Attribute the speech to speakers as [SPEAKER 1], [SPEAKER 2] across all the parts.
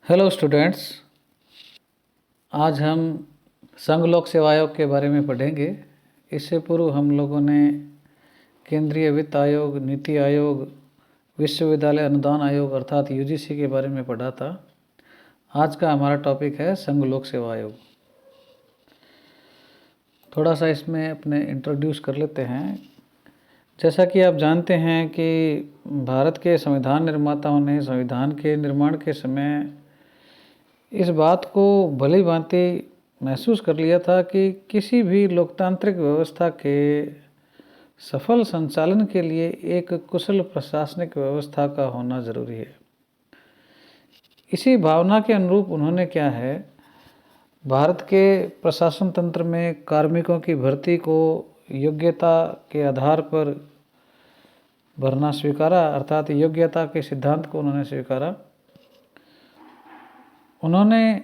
[SPEAKER 1] Hello students. आज हम संघ लोक सेवा आयोग के बारे में पढ़ेंगे। इससे पूर्व हम लोगों ने केंद्रीय वित्त आयोग, नीति आयोग, विश्वविद्यालय अनुदान आयोग अर्थात यूजीसी के बारे में पढ़ा था। आज का हमारा टॉपिक है संघ लोक सेवा आयोग। थोड़ा सा इसमें अपने इंट्रोड्यूस कर लेते हैं। जैसा कि आप जानते हैं कि भारत के संविधान निर्माताओं ने संविधान के निर्माण के समय इस बात को भली भांति महसूस कर लिया था कि किसी भी लोकतांत्रिक व्यवस्था के सफल संचालन के लिए एक कुशल प्रशासनिक व्यवस्था का होना जरूरी है। इसी भावना के अनुरूप उन्होंने क्या है, भारत के प्रशासन तंत्र में कार्मिकों की भर्ती को योग्यता के आधार पर भरना स्वीकारा, अर्थात योग्यता के सिद्धांत को उन्होंने स्वीकारा। उन्होंने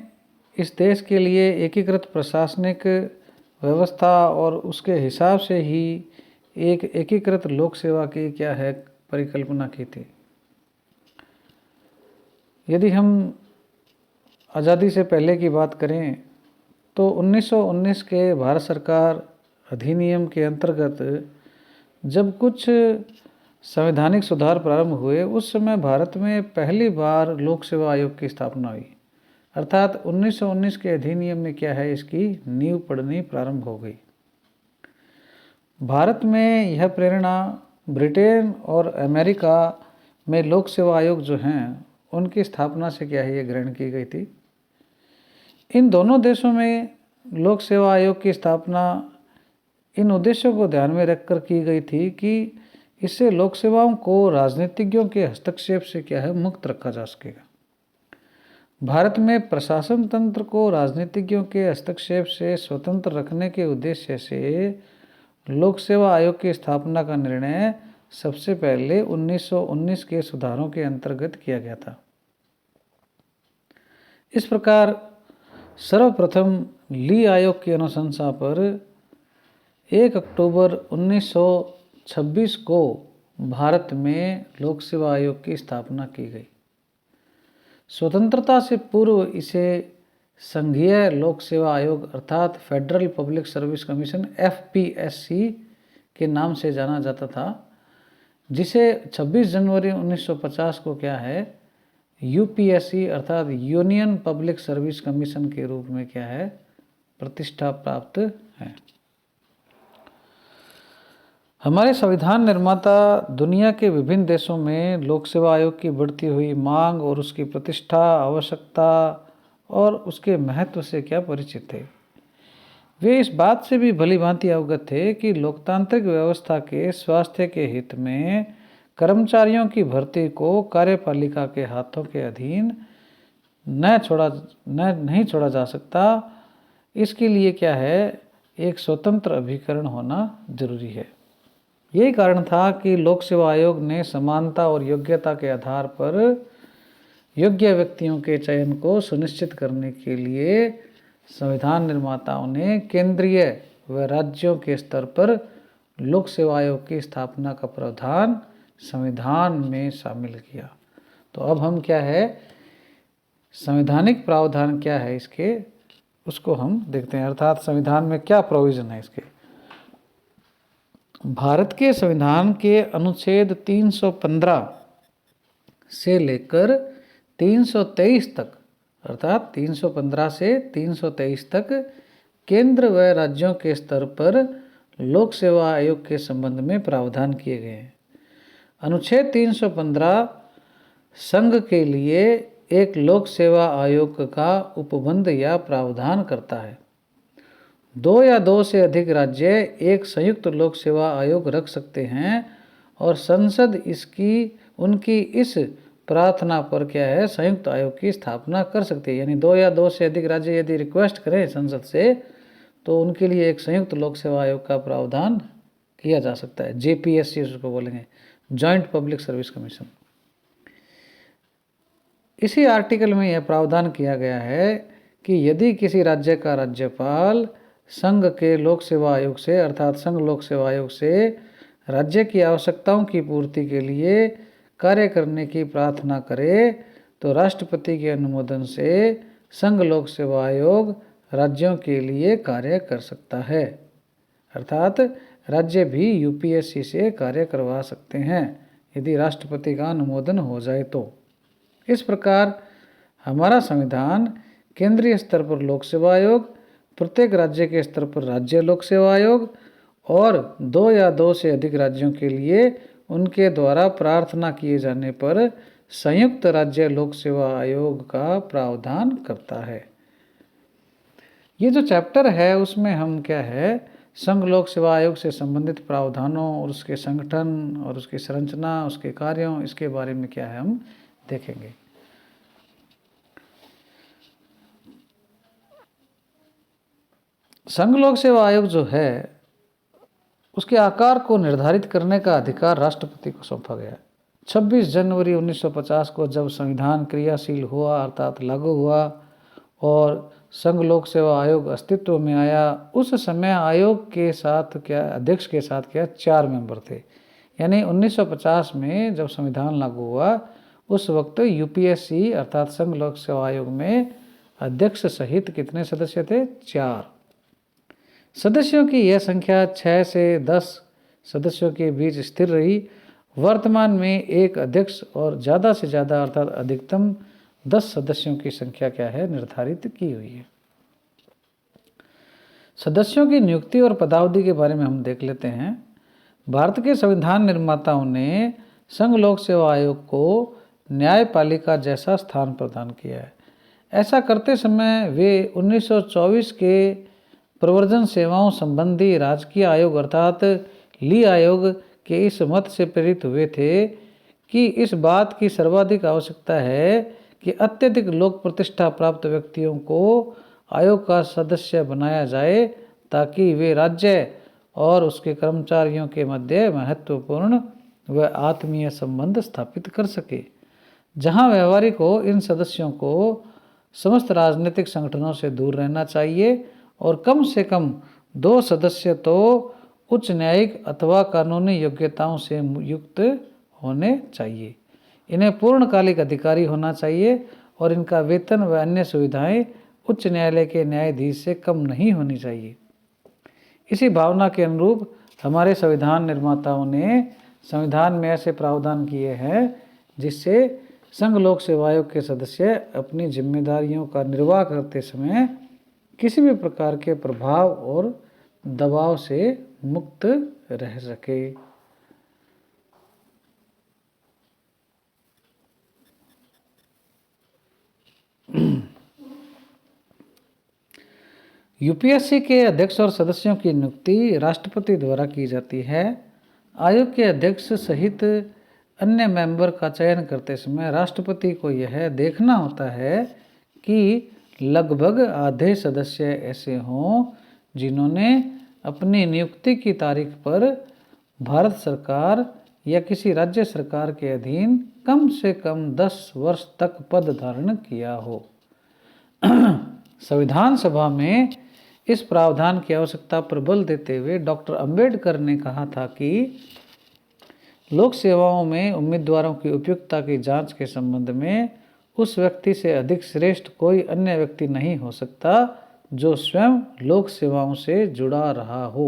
[SPEAKER 1] इस देश के लिए एकीकृत प्रशासनिक व्यवस्था और उसके हिसाब से ही एक एकीकृत लोक सेवा की क्या है परिकल्पना की थी। यदि हम आज़ादी से पहले की बात करें तो 1919 के भारत सरकार अधिनियम के अंतर्गत जब कुछ संवैधानिक सुधार प्रारंभ हुए, उस समय भारत में पहली बार लोक सेवा आयोग की स्थापना हुई। अर्थात 1919 के अधिनियम में क्या है, इसकी नींव पड़नी प्रारंभ हो गई। भारत में यह प्रेरणा ब्रिटेन और अमेरिका में लोक सेवा आयोग जो हैं उनकी स्थापना से क्या है, ये ग्रहण की गई थी। इन दोनों देशों में लोक सेवा आयोग की स्थापना इन उद्देश्यों को ध्यान में रखकर की गई थी कि इससे लोक सेवाओं को राजनीतिज्ञों के हस्तक्षेप से क्या है मुक्त रखा जा सकेगा। भारत में प्रशासन तंत्र को राजनीतिज्ञों के हस्तक्षेप से स्वतंत्र रखने के उद्देश्य से लोक सेवा आयोग की स्थापना का निर्णय सबसे पहले 1919 के सुधारों के अंतर्गत किया गया था। इस प्रकार सर्वप्रथम ली आयोग की अनुशंसा पर 1 अक्टूबर 1926 को भारत में लोक सेवा आयोग की स्थापना की गई। स्वतंत्रता से पूर्व इसे संघीय लोक सेवा आयोग अर्थात federal public service commission FPSC के नाम से जाना जाता था, जिसे 26 जनवरी 1950 को क्या है UPSC अर्थात यूनियन पब्लिक सर्विस कमीशन के रूप में क्या है प्रतिष्ठा प्राप्त है। हमारे संविधान निर्माता दुनिया के विभिन्न देशों में लोक सेवा आयोग की बढ़ती हुई मांग और उसकी प्रतिष्ठा, आवश्यकता और उसके महत्व से क्या परिचित थे। वे इस बात से भी भली भांति अवगत थे कि लोकतांत्रिक व्यवस्था के स्वास्थ्य के हित में कर्मचारियों की भर्ती को कार्यपालिका के हाथों के अधीन नहीं छोड़ा जा सकता। इसके लिए क्या है, एक स्वतंत्र अभिकरण होना जरूरी है। यही कारण था कि लोक सेवा आयोग ने समानता और योग्यता के आधार पर योग्य व्यक्तियों के चयन को सुनिश्चित करने के लिए संविधान निर्माताओं ने केंद्रीय व राज्यों के स्तर पर लोक सेवा आयोग की स्थापना का प्रावधान संविधान में शामिल किया। तो अब हम क्या है, संवैधानिक प्रावधान क्या है इसके, उसको हम देखते हैं। अर्थात संविधान में क्या प्रोविज़न है इसके। भारत के संविधान के अनुच्छेद 315 से लेकर 323 तक, अर्थात 315 से 323 तक केंद्र व राज्यों के स्तर पर लोक सेवा आयोग के संबंध में प्रावधान किए गए हैं। अनुच्छेद 315 संघ के लिए एक लोक सेवा आयोग का उपबंध या प्रावधान करता है। 2 या 2 से अधिक राज्य एक संयुक्त लोक सेवा आयोग रख सकते हैं और संसद उनकी इस प्रार्थना पर क्या है संयुक्त आयोग की स्थापना कर सकती है। यानी 2 या 2 से अधिक राज्य यदि रिक्वेस्ट करें संसद से तो उनके लिए एक संयुक्त लोक सेवा आयोग का प्रावधान किया जा सकता है। JPSC उसको बोलेंगे, जॉइंट पब्लिक सर्विस कमीशन। इसी आर्टिकल में यह प्रावधान किया गया है कि यदि किसी राज्य का राज्यपाल संघ के लोक सेवा आयोग से अर्थात संघ लोक सेवा आयोग से राज्य की आवश्यकताओं की पूर्ति के लिए कार्य करने की प्रार्थना करे तो राष्ट्रपति के अनुमोदन से संघ लोक सेवा आयोग राज्यों के लिए कार्य कर सकता है। अर्थात राज्य भी यूपीएससी से कार्य करवा सकते हैं यदि राष्ट्रपति का अनुमोदन हो जाए तो। इस प्रकार हमारा संविधान केंद्रीय स्तर पर लोक सेवा आयोग, प्रत्येक राज्य के स्तर पर राज्य लोक सेवा आयोग और 2 या 2 से अधिक राज्यों के लिए उनके द्वारा प्रार्थना किए जाने पर संयुक्त राज्य लोक सेवा आयोग का प्रावधान करता है। ये जो चैप्टर है उसमें हम क्या है, संघ लोक सेवा आयोग से संबंधित प्रावधानों और उसके संगठन और उसकी संरचना, उसके कार्यों, इसके बारे में क्या है हम देखेंगे। संघ लोक सेवा आयोग जो है उसके आकार को निर्धारित करने का अधिकार राष्ट्रपति को सौंपा गया है। 26 जनवरी 1950 को जब संविधान क्रियाशील हुआ अर्थात लागू हुआ और संघ लोक सेवा आयोग अस्तित्व में आया, उस समय आयोग के साथ क्या, अध्यक्ष के साथ क्या 4 मेंबर थे। यानी 1950 में जब संविधान लागू हुआ उस वक्त यूपीएससी अर्थात संघ लोक सेवा आयोग में अध्यक्ष सहित कितने सदस्य थे? 4 सदस्यों की यह संख्या 6 से 10 सदस्यों के बीच स्थिर रही। वर्तमान में एक अध्यक्ष और ज़्यादा से ज़्यादा अर्थात अधिकतम 10 सदस्यों की संख्या क्या है, निर्धारित की हुई है। सदस्यों की नियुक्ति और पदावधि के बारे में हम देख लेते हैं। भारत के संविधान निर्माताओं ने संघ लोक सेवा आयोग को न्यायपालिका जैसा स्थान प्रदान किया है। ऐसा करते समय वे 1924 के प्रवर्तन सेवाओं संबंधी राजकीय आयोग अर्थात ली आयोग के इस मत से प्रेरित हुए थे कि इस बात की सर्वाधिक आवश्यकता है कि अत्यधिक लोक प्रतिष्ठा प्राप्त व्यक्तियों को आयोग का सदस्य बनाया जाए ताकि वे राज्य और उसके कर्मचारियों के मध्य महत्वपूर्ण व आत्मीय संबंध स्थापित कर सके। जहां व्यवहारिक हो, इन सदस्यों को समस्त राजनीतिक संगठनों से दूर रहना चाहिए और कम से कम 2 सदस्य तो उच्च न्यायिक अथवा कानूनी योग्यताओं से युक्त होने चाहिए। इन्हें पूर्णकालिक अधिकारी होना चाहिए और इनका वेतन व अन्य सुविधाएं उच्च न्यायालय के न्यायाधीश से कम नहीं होनी चाहिए। इसी भावना के अनुरूप हमारे संविधान निर्माताओं ने संविधान में ऐसे प्रावधान किए हैं जिससे संघ लोक सेवा आयोग के सदस्य अपनी जिम्मेदारियों का निर्वाह करते समय किसी भी प्रकार के प्रभाव और दबाव से मुक्त रह सके। यूपीएससी के अध्यक्ष और सदस्यों की नियुक्ति राष्ट्रपति द्वारा की जाती है। आयोग के अध्यक्ष सहित अन्य मेंबर का चयन करते समय राष्ट्रपति को यह देखना होता है कि लगभग आधे सदस्य ऐसे हों जिन्होंने अपनी नियुक्ति की तारीख पर भारत सरकार या किसी राज्य सरकार के अधीन कम से कम 10 वर्ष तक पद धारण किया हो। संविधान सभा में इस प्रावधान की आवश्यकता पर बल देते हुए डॉक्टर अंबेडकर ने कहा था कि लोक सेवाओं में उम्मीदवारों की उपयुक्तता की जांच के संबंध में उस व्यक्ति से अधिक श्रेष्ठ कोई अन्य व्यक्ति नहीं हो सकता जो स्वयं लोक सेवाओं से जुड़ा रहा हो।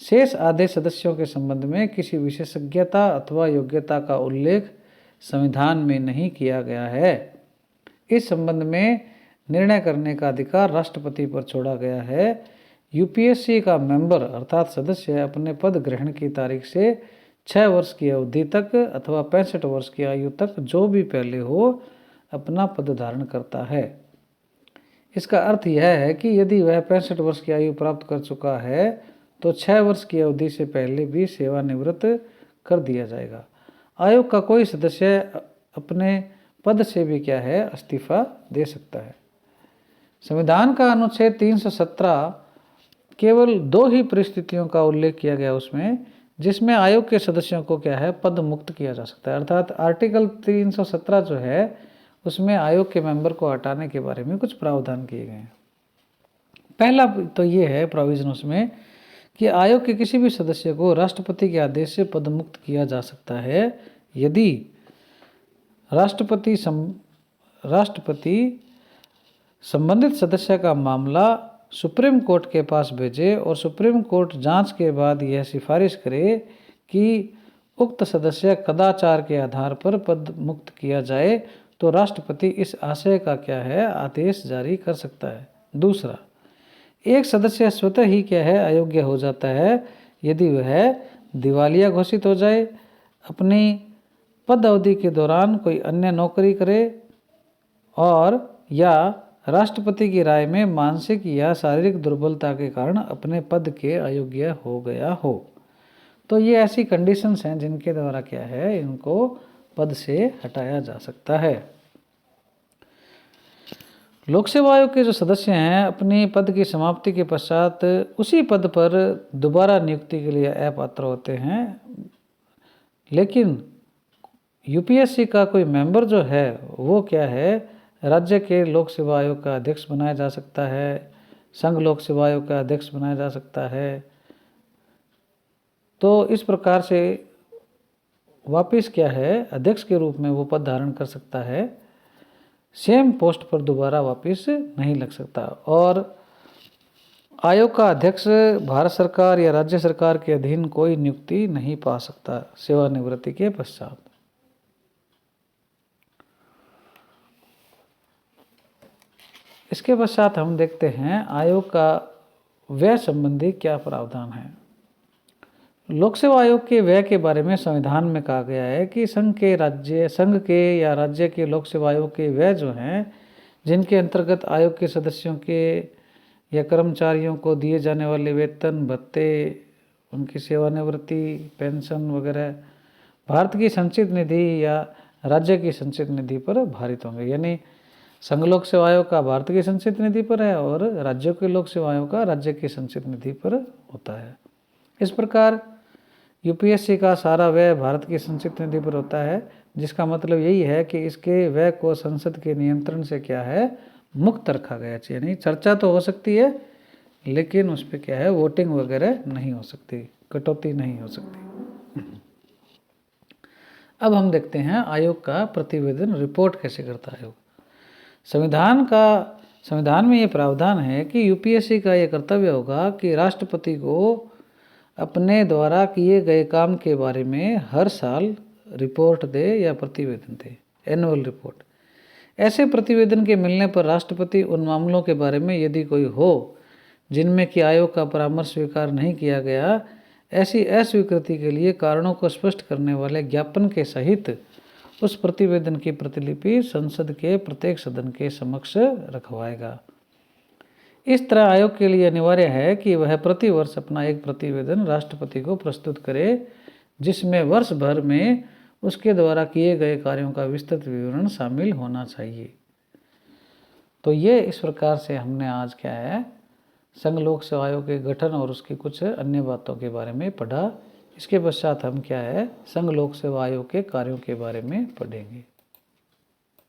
[SPEAKER 1] शेष आधे सदस्यों के संबंध में किसी विशेषज्ञता अथवा योग्यता का उल्लेख संविधान में नहीं किया गया है। इस संबंध में निर्णय करने का अधिकार राष्ट्रपति पर छोड़ा गया है। यूपीएससी का मेंबर अर्थात सदस्य अपने पद ग्रहण की तारीख से 6 वर्ष की अवधि तक अथवा 65 वर्ष की आयु तक जो भी पहले हो अपना पद धारण करता है। इसका अर्थ यह है कि यदि वह 65 वर्ष की आयु प्राप्त कर चुका है तो 6 वर्ष की अवधि से पहले भी सेवानिवृत्त कर दिया जाएगा। आयोग का कोई सदस्य अपने पद से भी क्या है, इस्तीफा दे सकता है। संविधान का अनुच्छेद 317 केवल 2 ही परिस्थितियों का उल्लेख किया गया उसमें जिसमें आयोग के सदस्यों को क्या है, पद मुक्त किया जा सकता है। अर्थात आर्टिकल 317 जो है उसमें आयोग के मेंबर को हटाने के बारे में कुछ प्रावधान किए गए हैं। पहला तो ये है प्रोविजन उसमें कि आयोग के किसी भी सदस्य को राष्ट्रपति के आदेश से पद मुक्त किया जा सकता है यदि राष्ट्रपति संबंधित सदस्य का मामला सुप्रीम कोर्ट के पास भेजे और सुप्रीम कोर्ट जांच के बाद यह सिफारिश करे कि उक्त सदस्य कदाचार के आधार पर पद मुक्त किया जाए तो राष्ट्रपति इस आशय का क्या है आदेश जारी कर सकता है। दूसरा, एक सदस्य स्वतः ही क्या है अयोग्य हो जाता है यदि वह दिवालिया घोषित हो जाए, अपनी पद अवधि के दौरान कोई अन्य नौकरी करे और या राष्ट्रपति की राय में मानसिक या शारीरिक दुर्बलता के कारण अपने पद के अयोग्य हो गया हो। तो ये ऐसी कंडीशंस हैं जिनके द्वारा क्या है इनको पद से हटाया जा सकता है। लोक सेवा आयोग के जो सदस्य हैं अपनी पद की समाप्ति के पश्चात उसी पद पर दोबारा नियुक्ति के लिए अपात्र होते हैं, लेकिन यूपीएससी का कोई मेंबर जो है वो क्या है राज्य के लोक सेवा आयोग का अध्यक्ष बनाया जा सकता है, संघ लोक सेवा आयोग का अध्यक्ष बनाया जा सकता है। तो इस प्रकार से वापिस क्या है अध्यक्ष के रूप में वो पद धारण कर सकता है, सेम पोस्ट पर दोबारा वापिस नहीं लग सकता। और आयोग का अध्यक्ष भारत सरकार या राज्य सरकार के अधीन कोई नियुक्ति नहीं पा सकता सेवानिवृत्ति के पश्चात। इसके पश्चात हम देखते हैं आयोग का व्यय संबंधी क्या प्रावधान है। लोक सेवा आयोग के व्यय के बारे में संविधान में कहा गया है कि संघ के या राज्य के लोक सेवा आयोग के व्यय जो हैं जिनके अंतर्गत आयोग के सदस्यों के या कर्मचारियों को दिए जाने वाले वेतन भत्ते, उनकी सेवानिवृत्ति, पेंशन वगैरह भारत की संचित निधि या राज्य की संचित निधि पर भारित होंगे। यानी संघ लोक सेवा आयोग का भारत की संचित निधि पर है और राज्यों के लोक सेवा आयोग का राज्य की संचित निधि पर होता है। इस प्रकार यूपीएससी का सारा व्यय भारत की संचित निधि पर होता है, जिसका मतलब यही है कि इसके व्यय को संसद के नियंत्रण से क्या है मुक्त रखा गया चाहिए। नहीं, चर्चा तो हो सकती है लेकिन उस पर क्या है वोटिंग वगैरह नहीं हो सकती, कटौती नहीं हो सकती। अब हम देखते हैं आयोग का प्रतिवेदन रिपोर्ट कैसे करता है आयोग। संविधान में ये प्रावधान है कि यूपीएससी का ये कर्तव्य होगा कि राष्ट्रपति को अपने द्वारा किए गए काम के बारे में हर साल रिपोर्ट दे या प्रतिवेदन दे, एनुअल रिपोर्ट। ऐसे प्रतिवेदन के मिलने पर राष्ट्रपति उन मामलों के बारे में यदि कोई हो जिनमें कि आयोग का परामर्श स्वीकार नहीं किया गया, ऐसी अस्वीकृति के लिए कारणों को स्पष्ट करने वाले ज्ञापन के सहित उस प्रतिवेदन की प्रतिलिपि संसद के प्रत्येक सदन के समक्ष रखवाएगा। इस तरह आयोग के लिए अनिवार्य है कि वह प्रति वर्ष अपना एक प्रतिवेदन राष्ट्रपति को प्रस्तुत करे जिसमें वर्ष भर में उसके द्वारा किए गए कार्यों का विस्तृत विवरण शामिल होना चाहिए। तो ये इस प्रकार से हमने आज क्या है संघ लोक सेवा आयोग के गठन और उसकी कुछ अन्य बातों के बारे में पढ़ा। इसके पश्चात हम क्या है संघ लोक सेवा आयोग के कार्यों के बारे में पढ़ेंगे।